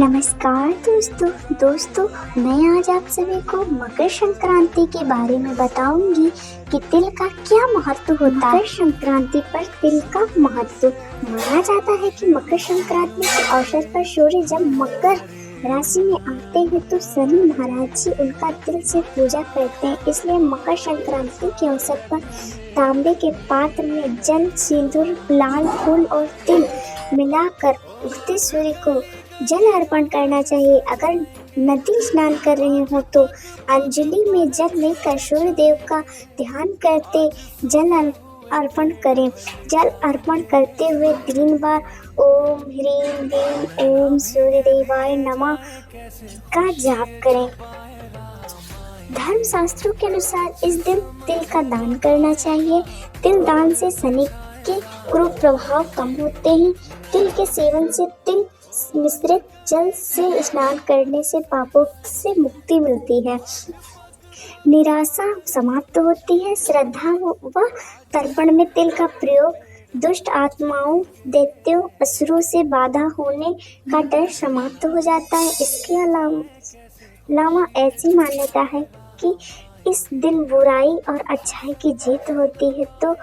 नमस्कार दोस्तों मैं आज आप सभी को मकर संक्रांति के बारे में बताऊंगी कि तिल का क्या महत्व होता है। मकर संक्रांति पर तिल का महत्व माना जाता है कि मकर संक्रांति के अवसर पर सूर्य जब मकर राशि में आते हैं तो शनि महाराज जी उनका तिल से पूजा करते हैं। इसलिए मकर संक्रांति के अवसर पर तांबे के पात्र में जल, सिंदूर, लाल फूल और तिल मिलाकर उगते सूर्य को जल अर्पण करना चाहिए। अगर नदी स्नान कर रहे हो तो अंजलि में जल लेकर सूर्य देव का ध्यान करते जल अर्पण करें। जल अर्पण करते हुए 3 बार ओम ह्रीं ह्रीं ओम सूर्य देवाय नमः का जाप करें। धर्म शास्त्रों के अनुसार इस दिन तिल का दान करना चाहिए। तिल दान से शनि के कुरूप प्रभाव कम होते हैं। तिल के सेवन से तिल मिश्रित जल से स्नान करने से पापों से मुक्ति मिलती है, निराशा समाप्त होती है। श्रद्धा व तर्पण में तिल का प्रयोग दुष्ट आत्माओं, दैत्यों, असुरों से बाधा होने का डर समाप्त हो जाता है। इसके अलावा ऐसी मान्यता है कि इस दिन बुराई और अच्छाई की जीत होती है तो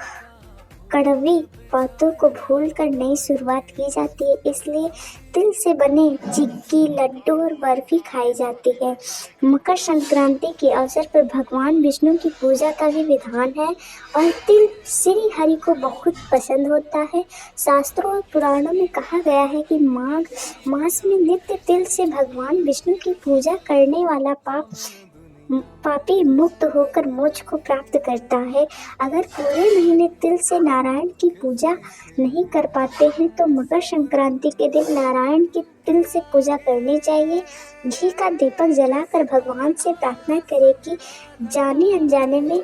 कड़वी बातों को भूलकर नई शुरुआत की जाती है। इसलिए तिल से बने चिक्की, लड्डू और बर्फी खाई जाती है। मकर संक्रांति के अवसर पर भगवान विष्णु की पूजा का भी विधान है और तिल श्री हरि को बहुत पसंद होता है। शास्त्रों और पुराणों में कहा गया है कि माघ मास में नित्य तिल से भगवान विष्णु की पूजा करने वाला पापी मुक्त होकर मोक्ष को प्राप्त करता है। अगर पूरे महीने तिल से नारायण की पूजा नहीं कर पाते हैं तो मकर संक्रांति के दिन नारायण की तिल से पूजा करनी चाहिए। घी का दीपक जलाकर भगवान से प्रार्थना करें कि जाने अनजाने में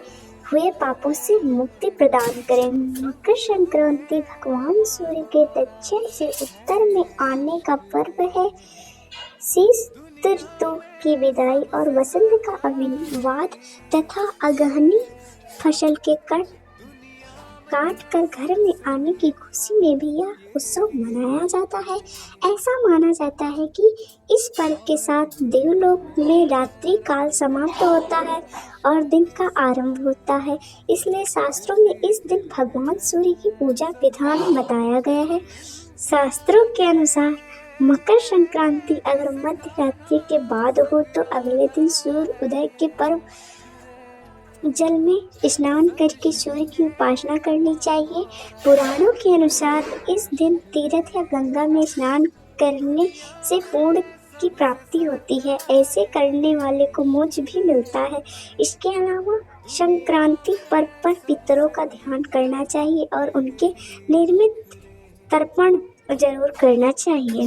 हुए पापों से मुक्ति प्रदान करें। मकर संक्रांति भगवान सूर्य के दक्षिण से उत्तर में आने का पर्व है। शीत ऋतु की विदाई और वसंत का अभिवाद तथा अगहनी फसल के काट कर घर में आने की खुशी में भी यह उत्सव मनाया जाता है। ऐसा माना जाता है कि इस पर्व के साथ देवलोक में रात्रि काल समाप्त होता है और दिन का आरंभ होता है। इसलिए शास्त्रों में इस दिन भगवान सूर्य की पूजा विधान बताया गया है। शास्त्रों के अनुसार मकर संक्रांति अगर मध्य रात्रि के बाद हो तो अगले दिन सूर्य उदय के पर्व जल में स्नान करके सूर्य की उपासना करनी चाहिए। पुराणों के अनुसार इस दिन तीर्थ या गंगा में स्नान करने से पुण्य की प्राप्ति होती है। ऐसे करने वाले को मोक्ष भी मिलता है। इसके अलावा संक्रांति पर्व पर पितरों का ध्यान करना चाहिए और उनके निर्मित तर्पण जरूर करना चाहिए।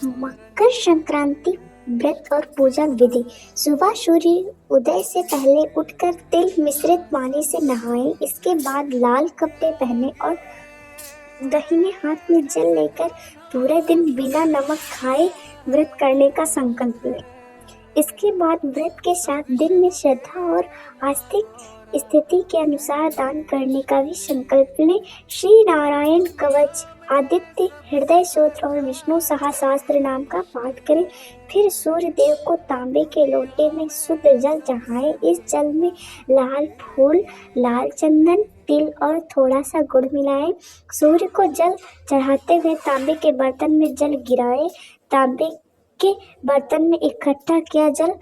मकर संक्रांति व्रत और पूजा विधि। सुबह सूर्य उदय से पहले उठकर तिल मिश्रित पानी से नहाएं। इसके बाद लाल कपड़े पहने और दाहिने हाथ में जल लेकर पूरे दिन बिना नमक खाए व्रत करने का संकल्प लें। इसके बाद व्रत के साथ दिन में श्रद्धा और आस्तिक स्थिति के अनुसार दान करने का भी संकल्प लें। श्री नारायण कवच, आदित्य हृदय स्तोत्र और विष्णु सहस्त्र नाम का पाठ करें। फिर सूर्य देव को तांबे के लोटे में शुद्ध जल चढ़ाएं। इस जल में लाल फूल, लाल चंदन, तिल और थोड़ा सा गुड़ मिलाएं। सूर्य को जल चढ़ाते हुए तांबे के बर्तन में जल गिराएं। तांबे के बर्तन में इकट्ठा किया जल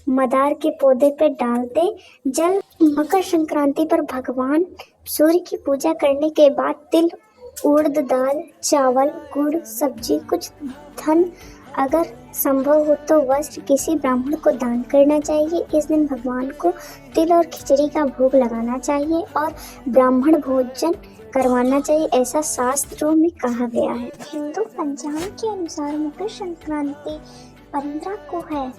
मदार के पौधे पर डाल दें। जल मकर संक्रांति पर भगवान सूर्य की पूजा करने के बाद तिल, उड़द दाल, चावल, गुड़, सब्जी, कुछ धन अगर संभव हो तो वस्त्र किसी ब्राह्मण को दान करना चाहिए। इस दिन भगवान को तिल और खिचड़ी का भोग लगाना चाहिए और ब्राह्मण भोजन करवाना चाहिए, ऐसा शास्त्रों में कहा गया है। हिंदू पंचांग के अनुसार मकर संक्रांति 15 को है।